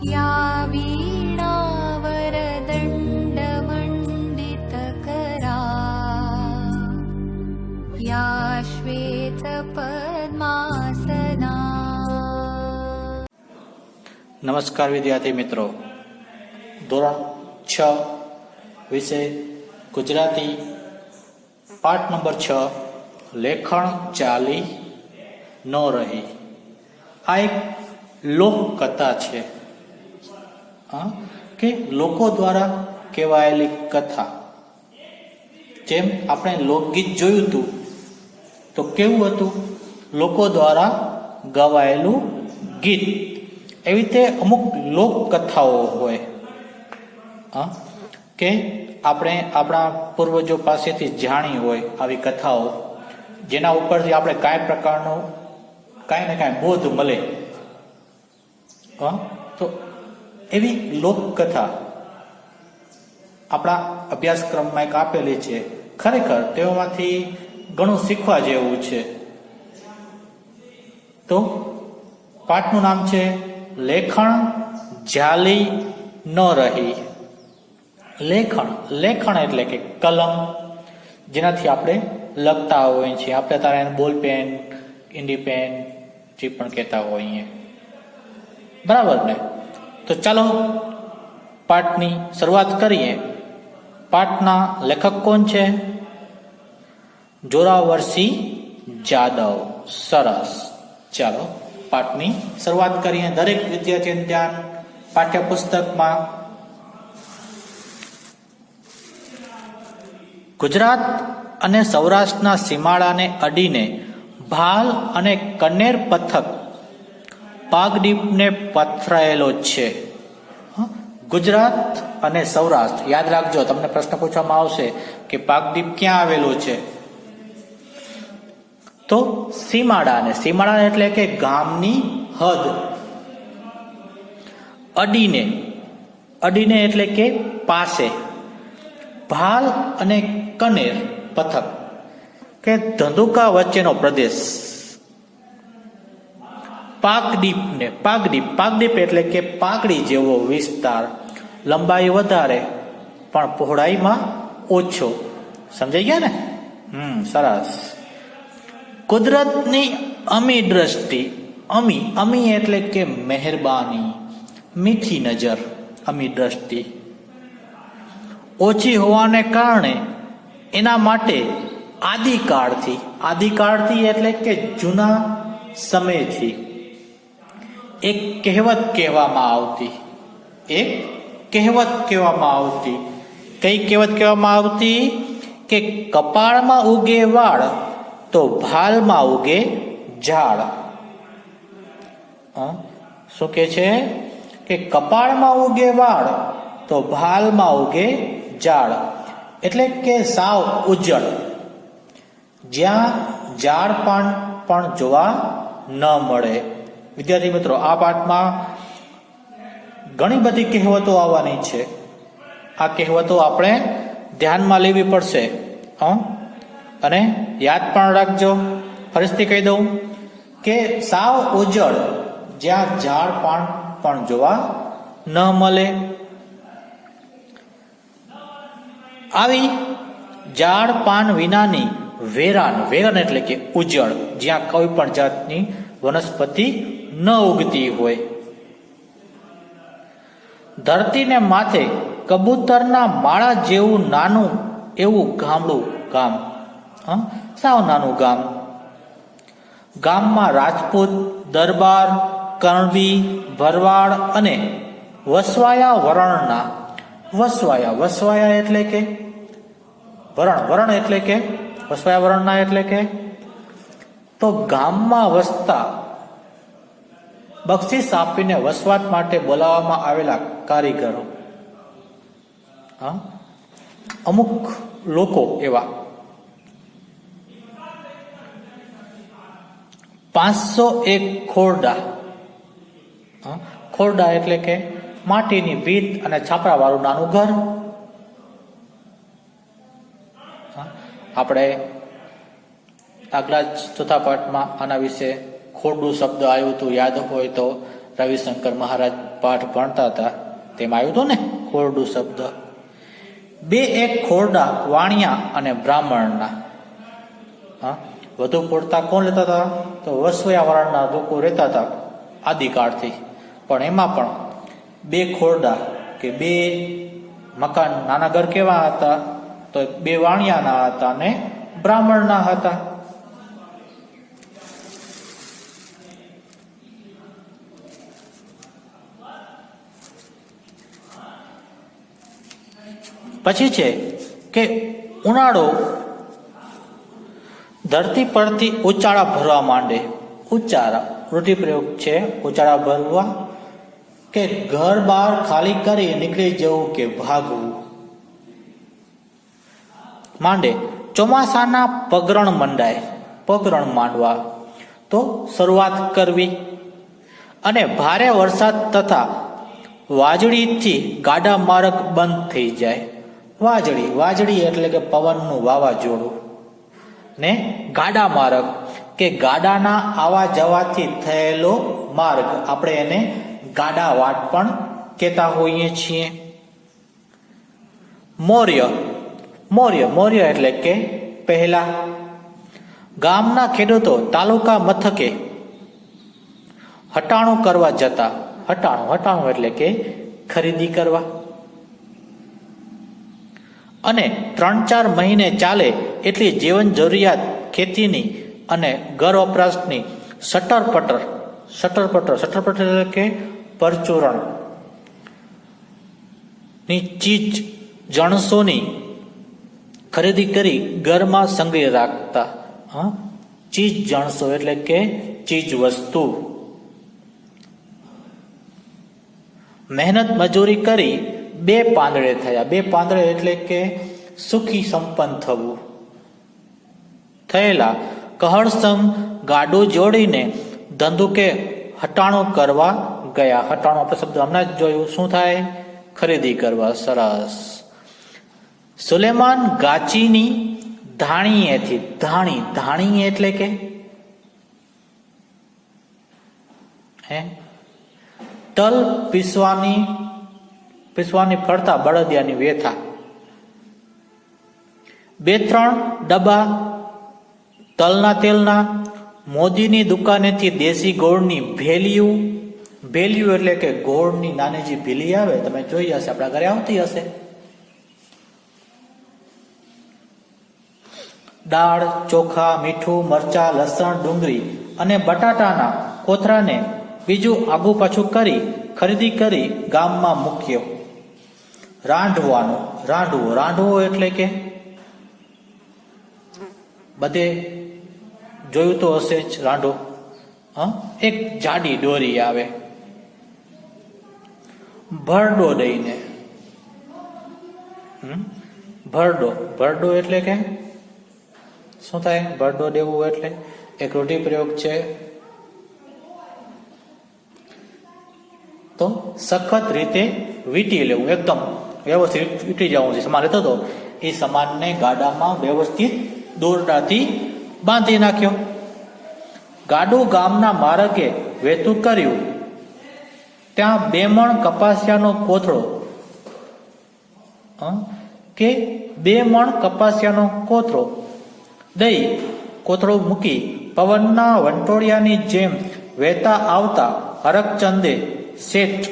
या वीणावरदण्डमण्डितकरा या श्वेतपद्मासना। નમસ્કાર વિદ્યાર્થી મિત્રો, ધોરણ 6 વિષય ગુજરાતી પાઠ નંબર 6 લેખણ ચાલી ન રહી। આ એક લોકકથા છે કે લોકો દ્વારા કહેવાયેલી કથા। જેમ આપણે લોકગીત જોયું હતું તો કેવું હતું, લોકો દ્વારા ગવાયેલું ગીત। એવી રીતે અમુક લોકકથાઓ હોય કે આપણે આપણા પૂર્વજો પાસેથી જાણી હોય આવી કથાઓ, જેના ઉપરથી આપણે કાંઈ પ્રકારનો કાંઈ ને કાંઈ બોધ મળે। તો એવી લોકકથા આપણા અભ્યાસક્રમમાં એક આપેલી છે। ખરેખર તેમાંથી ઘણું શીખવા જેવું છે। તો પાઠનું નામ છે લેખણ ચાલી ન રહી। લેખણ એટલે કે કલમ, જેનાથી આપણે લખતા હોઈએ છીએ। આપણે તારે બોલપેન, ઇન્ડીપેન જે પણ કહેતા હોઈએ, બરાબર ને? તો ચાલો પાઠની શરૂઆત કરીએ। પાઠના લેખક કોણ છે? જોરાવરસિંહ જાદવ। સરસ, ચાલો પાઠની શરૂઆત કરીએ। દરેક વિદ્યાર્થીનું ધ્યાન પાઠ્યપુસ્તકમાં। ગુજરાત અને સૌરાષ્ટ્રના સીમાડાને અડીને ભાલ અને કનેર પથક પાગડીપને પથરાયેલો છે। ગુજરાત અને સૌરાષ્ટ્ર યાદ રાખજો, તમને પ્રશ્ન પૂછવામાં આવશે કે પાગડીપ ક્યાં આવેલો છે? તો સીમાડા એટલે કે ગામની હદ। અડીને એટલે કે પાસે। ભાલ અને કનેર પથક કે ધંધુકા વચ્ચેનો પ્રદેશ। પાગડીપ એટલે કે પાઘડી જેવો વિસ્તાર, લંબાઈ વધારે પણ પહોળાઈમાં ઓછો। સમજાઈ ગયા ને? સરસ। કુદરતની અમી દ્રષ્ટિ, અમી એટલે કે મહેરબાની, મીઠી નજર, અમી દ્રષ્ટિ ઓછી હોવાને કારણે એના માટે આદિકાળથી એટલે કે જૂના સમયથી એક કહેવત કહેવામાં આવતી। કઈ કહેવત કહેવામાં આવતી? કે કપાળમાં ઉગે વાળ તો ભાલમાં ઉગે ઝાડ। શું કે છે? કે કપાળમાં ઉગે વાળ તો ભાલમાં ઉગે ઝાડ, એટલે કે સાવ ઉજ્જડ, જ્યાં ઝાડ પણ જોવા ન મળે। વિદ્યાર્થી મિત્રો, આ પાઠમાં ઘણી બધી કહેવતો આવવાની છે। આ કહેવતો આપણે ધ્યાનમાં લેવી પડશે અને યાદ પણ રાખજો। ફરીથી કહી દઉં કે સાવ ઉજ્જડ, જ્યાં ઝાડ પણ જોવા ન મળે। આવી ઝાડ પાન વિનાની વેરાન એટલે કે ઉજ્જડ, જ્યાં કોઈ પણ જાતની વનસ્પતિ ન ઉગતી હોય। ધરતીને માથે કબૂતરના માળા જેવું નાનું એવું ગામ, સાવ નાનું ગામ। ગામમાં રાજપૂત, દરબાર, કણબી, ભરવાડ અને વસવાયા વરણના, વસવાયા એટલે કે વરણ એટલે કે વસવાયા વરણના એટલે કે તો ગામમાં વસતા બક્ષિસ આપીને વસવાટ માટે બોલાવવામાં આવેલા કારીગરો, અમુક લોકો એવા 501 ખોરડા એટલે કે માટીની ભીત અને છાપરા વાળું નાનું ઘર। આપણે આગલા ચોથા પાઠમાં આના વિશે ખોરડું શબ્દ આવ્યું હતું, યાદ હોય તો રવિશંકર મહારાજ પાઠ ભણતા હતા તેમાં આવ્યું હતું ને ખોરડું શબ્દ. બે એક ખોરડા વાણિયા અને બ્રાહ્મણના. હા, વધુ પડતા કોણ લેતા હતા? તો વસવયા વર્ણના લોકો રહેતા હતા આદિકાળથી. પણ એમાં પણ બે ખોરડા કે બે મકાન, નાના ઘર કેવા હતા? તો બે વાણિયાના હતા ને બ્રાહ્મણના હતા. પછી છે કે ઉનાળો ધરતી પરથી ઉચાળા ભરવા માંડે. ઉચાળા રૂઢિપ્રયોગ છે, ઉચાળા ભરવા કે ઘર બહાર ખાલી કરી નીકળી જવું કે ભાગવું માંડે. ચોમાસાના પગરણ મંડાય, પગરણ માંડવા તો શરૂઆત કરવી. અને ભારે વરસાદ તથા વાજળીથી ગાડા માર્ગ બંધ થઈ જાય. વાજળી, વાજળી એટલે કે પવનનું વાવાઝોડું. ને ગાડા માર્ગ કે ગાડાના આવા જવાથી થયેલો માર્ગ, આપણે એને ગાડા વાટ પણ કહેતા હોઈએ છીએ. મૌર્ય, મૌર્ય, મૌર્ય એટલે કે પહેલા. ગામના ખેડૂતો તાલુકા મથકે હટાણું કરવા જતા. હટાણું, હટાણું એટલે કે ખરીદી કરવા. અને 3-4 મહિને ચાલે એટલી જીવન જરૂરિયાત ખેતીની અને ઘર વપરાશની સટરપટર, સટરપટર, સટરપટર એટલે કે પરચુરણ ની ચીજ જણસોની ખરીદી કરી ઘરમાં સંગ્રહ રાખતા. ચીજ જણસો એટલે કે ચીજ વસ્તુ. મહેનત મજૂરી કરી બે પાંદડે થયા. બે પાંદડે એટલે કે સુખી સંપન્ન થવું. થયેલા કહળસંગ ગાડું જોડીને ધંધુકે હટાણું કરવા ગયા. હટાણું આપણે શબ્દ હમણાં જ જોયું. શું થાય? ખરીદી કરવા. સરસ. સુલેમાન ગાચીની ધાણીએથી. ધાણી, ધાણી એટલે કે તલ પીસવાની, પીસવાની ફરતા બળદિયાની વેથા. 2-3 ડબ્બા તલના તેલના. મોદીની દુકાનેથી દેશી ગોળની ભેલિયું. ભેલિયું એટલે કે ગોળની નાની જે ભીલી આવે, તમે જોઈ હશે, આપણા ઘરે આવતી હશે. દાળ, ચોખા, મીઠું, મરચા, લસણ, ડુંગળી અને બટાટાના કોથરાને બીજું આગુ પાછું કરી ખરીદી કરી ગામમાં મૂક્યો. રાંધવાનું, રાંધવું, રાંધવું એટલે કે બધે જોયું તો હશે જ રાંધો. એક જાડી દોરી આવે, ભરડો દઈને. ભરડો, ભરડો એટલે કે શું થાય? ભરડો દેવું એટલે એક રૂઢિપ્રયોગ છે. તો સખત રીતે વીંટી લેવું, એકદમ વ્યવસ્થિત વીંટી જવું છે. સમાન લેતો હતો એ સમાનને ગાડામાં વ્યવસ્થિત દોરડાથી બાંધી નાખ્યો. ગાડું ગામના માર્ગે વહેતું કર્યું. ત્યાં 2 મણ કપાસિયાનો કોથળો કે 2 મણ કપાસિયાનો કોથળો દઈ કોથળો મૂકી પવનના વંટોળિયાની જેમ વહેતા આવતા હરકચંદે શેઠ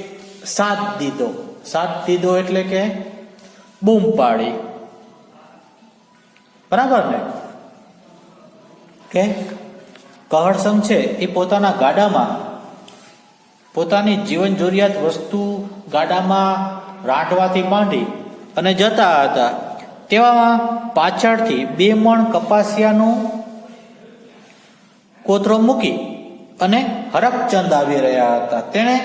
સાથ દીધો. સાથ દીધો એટલે કે બૂમ પાડી. બરાબર ને? કે કહળસંગ છે એ પોતાના ગાડામાં પોતાની જીવન જરૂરિયાત વસ્તુ ગાડામાં રાંધવાથી માંડી અને જતા હતા. તેવામાં પાછળથી 2 મણ કપાસિયાનો કોથળો મૂકી અને હરકચંદ આવી રહ્યા હતા. તેણે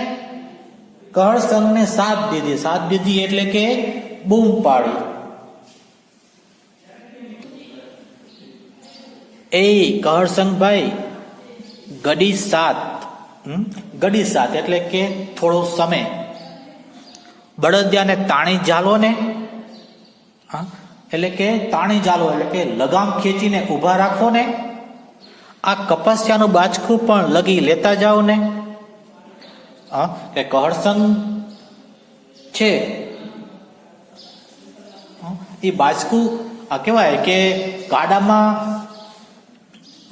કહળસંગને સાથ દીધી. સાથ દીધી એટલે કે બૂમ પાડી. એ કહળસંગભાઈ ગડી સાત. ગડી સાત એટલે કે થોડો સમય. બળદિયાને તાણી ઝાલો ને, એટલે કે તાણી ઝાલો એટલે કે લગામ ખેંચીને ઊભા રાખો ને. આ કપાસિયાનું બાચકું પણ લગી લેતા જાઓ ને. કે કહળસંગ છે એ બાજકું કહેવાય કે ગાડામાં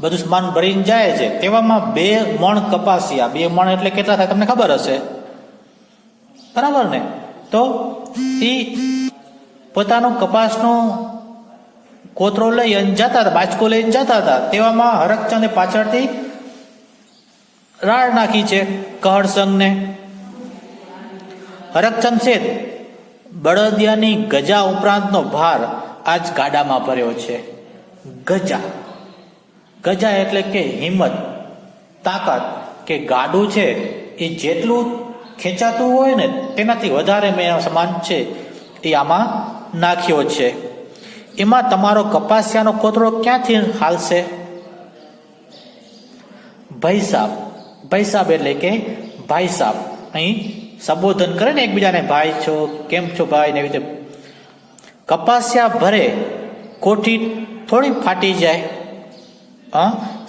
બધું સામાન ભરીને જાય છે, તેવામાં 2 મણ કપાસિયા, 2 મણ એટલે કેટલા થાય તમને ખબર હશે, બરાબર ને? તો એ પોતાનો કપાસનો કોતરો લઈ અને જતા હતા, બાજકો લઈને જતા હતા, તેવામાં હરકચંદે પાછળથી રાડ નાખી છે કહળસંગને. હરકચંદ શેઠ બળદિયાની ગજા ઉપરાંતનો ભાર આજ ગાડામાં ભર્યો છે. ગજા એટલે કે હિંમત, તાકાત, કે ગાડું છે એ જેટલું ખેંચાતું હોય ને તેનાથી વધારે મેં સમાન છે એ આમાં નાખ્યો છે. એમાં તમારો કપાસિયાનો કોતરો ક્યાંથી હાલશે? ભાઈ સાહેબ એટલે કે ભાઈ સાહેબ, અહીં સંબોધન કરે ને એકબીજાને, ભાઈ છો, કેમ છો ભાઈ, ને એવી રીતે. કપાસિયા ભરે કોઠી થોડી ફાટી જાય.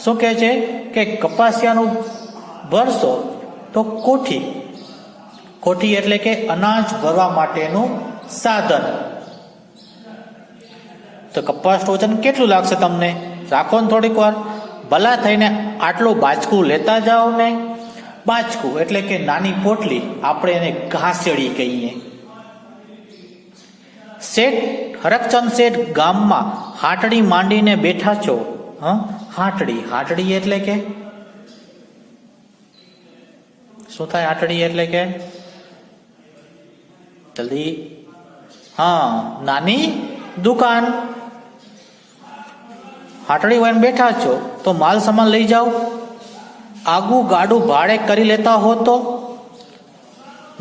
શું કહે છે કે કપાસિયાનું ભરશો તો કોઠી એટલે કે અનાજ ભરવા માટેનું સાધન. તો કપાસનું વજન કેટલું લાગશે તમને? રાખો ને થોડીક વાર, ભલા થઈને આટલું બાજકું લેતા જાઓ ને. બાજકું એટલે કે નાની પોટલી, આપણે એને ઘાસેડી કહીએ. શેઠ હરકચંદ શેઠ ગામમાં હાટડી માંડીને બેઠા છો. હાટડી એટલે કે શું થાય? હાટડી એટલે કે જલ્દી, નાની દુકાન. હાટડી વાળીને બેઠા છો તો માલ સામાન લઈ જાઓ. આગું ગાડું ભાડે કરી લેતા હો તો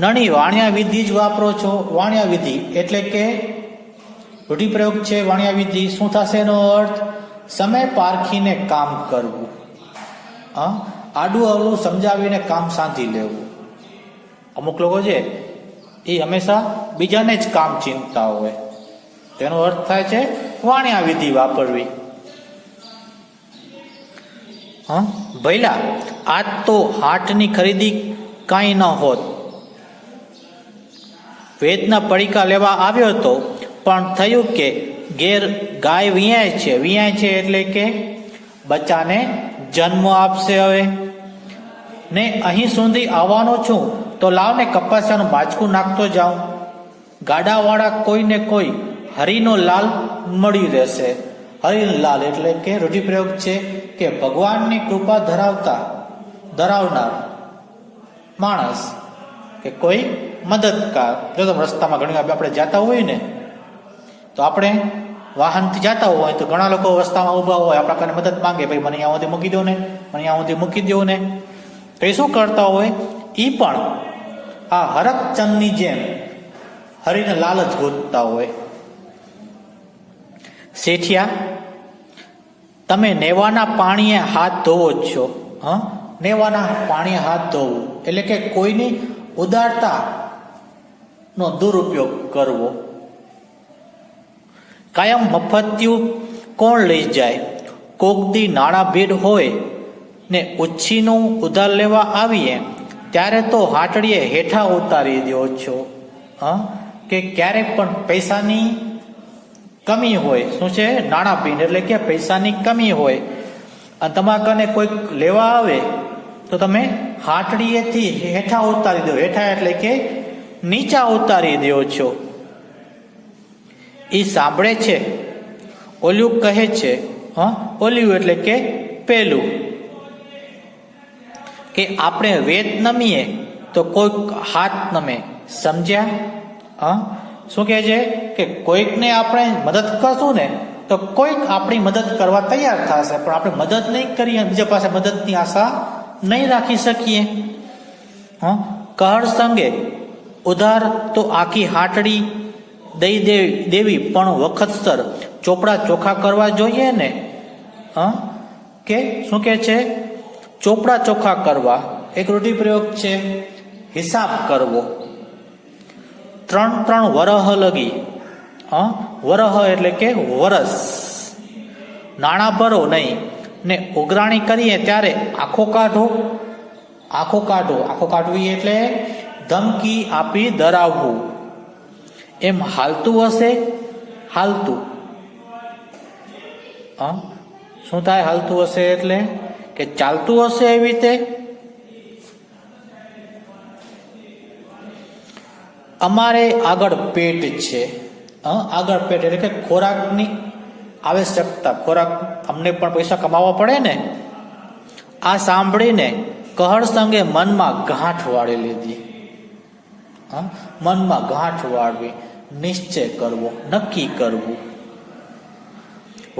નણી વાણિયા વિધિ જ વાપરો છો. વાણિયા વિધિ એટલે કે રૂઢિપ્રયોગ છે. વાણિયા વિધિ શું થશે એનો અર્થ? સમય પારખીને કામ કરવું, આડું અવળું સમજાવીને કામ સાંધી લેવું. અમુક લોકો છે એ હંમેશા બીજાને જ કામ ચિંતા હોય, તેનો અર્થ થાય છે વાણિયા વિધિ વાપરવી. ભઈલા આજ તો હાટની ખરીદી કાંઈ ન હોત. વેદના પડીકા લેવા આવ્યો હતો, પણ થયું કે ઘેર ગાય વિયાય છે એટલે કે બચ્ચાને જન્મ આપશે હવે ને. અહીં સુધી આવવાનો છું તો લાવ ને કપાસિયાનું બાજકું નાખતો જાઉં. ગાડાવાળા કોઈને કોઈ હરિનો લાલ મળી રહેશે. હરિલાલ એટલે કે રૂઢિપ્રયોગ છે કે ભગવાનની કૃપા ધરાવનાર માણસ કે કોઈ મદદગાર. જો તમે રસ્તામાં ઘણી વાર આપણે જતા હોય ને, તો આપણે વાહનથી જતા હોય તો ઘણા લોકો રસ્તામાં ઊભા હોય, આપણા કારણે મદદ માંગે, ભાઈ મને અહીંયા સુધી મૂકી દો ને, મને અહીંયા સુધી મૂકી દો ને. તો એ શું કરતા હોય? એ પણ આ હરકચંદની જેમ હરિને લાલ જ ગોતતા હોય. શેઠિયા તમે નેવાના પાણીએ હાથ ધોવો જ છો. નેવાના પાણીએ હાથ ધોવું એટલે કે કોઈની ઉદારતા નો દુરુપયોગ કરવો. કાયમ મફતિયું કોણ લઈ જાય? કોકદી નાણાં ભેડ હોય ને ઉછીનું ઉધાર લેવા આવીએ ત્યારે તો હાટડીએ હેઠા ઉતારી દો છો. કે ક્યારેક પણ પૈસાની કમી હોય, શું છે? નાણાં ભીંડ એટલે કે પૈસાની કમી હોય અને તમારા કને કોઈક લેવા આવે તો તમે હાટડીએથી હેઠા ઉતારી દો. હેઠા એટલે કે નીચા ઉતારી દો છો. એ સાંભળે છે, ઓલ્યું કહે છે. ઓલ્યું એટલે કે પેલું, કે આપણે વેત નમીએ તો કોઈક હાથ નમે. સમજ્યા? શું કહે છે કે કોઈકને આપણે મદદ કરશું ને તો કોઈક આપણી મદદ કરવા તૈયાર થશે, પણ આપણે મદદ નહીં કરીએ, બીજા પાસે મદદની આશા નહીં રાખી શકીએ. કહળસંગે ઉધાર તો આખી હાટડી દઈ દેવી, પણ વખતસર ચોપડા ચોખ્ખા કરવા જોઈએ ને. કે શું કે છે? ચોપડા ચોખ્ખા કરવા એક રૂઢિપ્રયોગ છે. હિસાબ કરવો. 3 વરહ લગી, વરહ એટલે કે વરસ, નાણાં ભરો નહીં ને ઉઘરાણી કરીએ ત્યારે આખો કાઢો. આંખો કાઢો, આંખો કાઢવી એટલે ધમકી આપી ડરાવવું. એમ હાલતું હશે, હાલતું. શું થાય હાલતું હશે એટલે કે ચાલતું હશે એવી રીતે. અમારે આગળ પેટ છે. આગળ પેટ એટલે કે ખોરાકની આવશ્યકતા, ખોરાક અમને પણ પૈસા કમાવા પડે ને. આ સાંભળીને કહળસંગે મનમાં ગાંઠ વાળી લીધી. મનમાં ગાંઠ વાળવી, નિશ્ચય કરવો, નક્કી કરવું.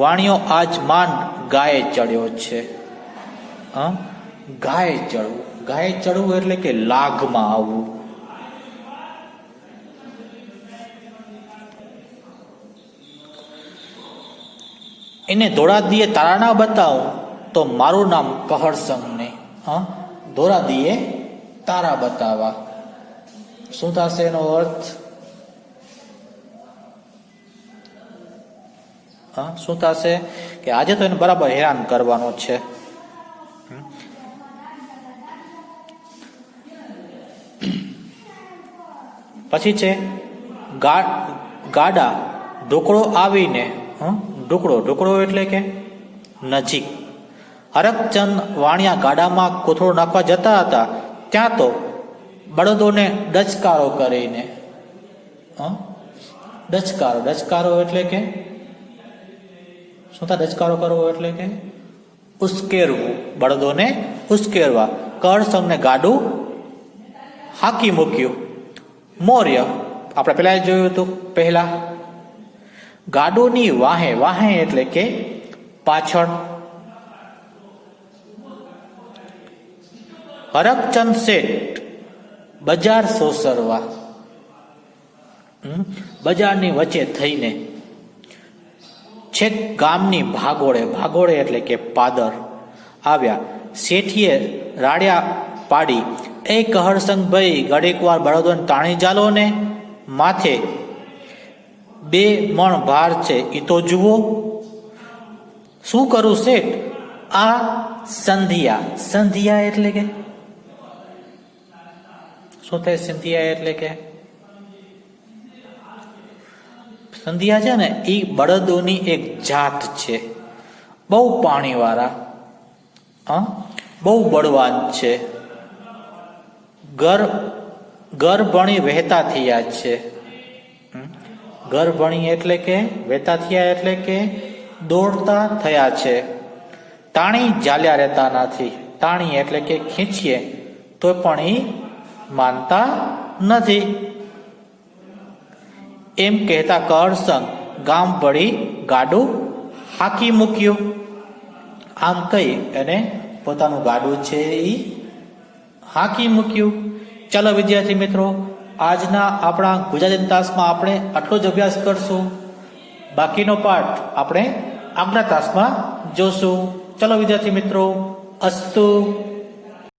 વાણિયો આજ માન ગાય ચડ્યો છે. ગાય ચડવું, ગાય ચડવું એટલે કે લાગમાં આવવું. એને ધોળા દીએ તારા ના બતાવું તો મારું નામ કહળસંગ નહીં. ધોળા દીએ તારા બતાવા. શું થશે એનો અર્થ? શું થશે કે આજે તો એને બરાબર હેરાન કરવાનો છે. પછી છે ગાડા ઢોકળો આવીને. ઢોકળો એટલે કે નજીક. હરકચંદ વાણિયા ગાડામાં કોથળો નાખવા જતા હતા ત્યાં તો બળદોને ડચકારો કરીને. ડચકારો એટલે કે શું થાય? ડચકારો કરવો એટલે કે ઉશ્કેરવું, બળદોને ઉશ્કેરવા. કહળસંગને ગાડું હાકી મૂક્યું. મૌર્ય આપણે પેલા જોયું હતું. પહેલા ગાડુની વાહે, વાહે એટલે કે પાછળ. હરકચંદ શેઠ બજાર સોસરવા. બજારની વચ્ચે થઈને છેક ગામની ભાગોળે એટલે કે પાદર આવ્યા. શેઠીએ રાડ્યા પાડી, એ કહળસંગ ભાઈ ઘડીક વાર બળદોને તાણી ચાલો ને, માથે 2 મણ ભાર છે એ તો જુઓ. શું કરું શેઠ? આ સંધિયા એટલે કે શું થાય? સંધિયા એટલે કે સંધિયા છે ને એ બળદોની એક જાત છે. બહુ પાણીવાળા, બહુ બળવાન છે. ગરભણી વહેતા થયા છે. ગરભણી એટલે કે વહેતા થયા એટલે કે દોડતા થયા છે. તાણી ચાલ્યા રહેતા નથી. તાણી એટલે કે ખીંચીએ તો પણ એ માનતા નથી. એમ કહેતા કહળસંગ ગામ ભળી ગાડું હાકી મૂક્યું. આમ કહી અને પોતાનું ગાડું છે એ હાકી મૂક્યું. ચાલો વિદ્યાર્થી મિત્રો, આજના આપણા ગુજરાતી તાસમાં આપણે આટલો જ અભ્યાસ કરશું. બાકીનો પાઠ આપણે આગલા તાસમાં જોશું. ચલો વિદ્યાર્થી મિત્રો, અસ્તુ.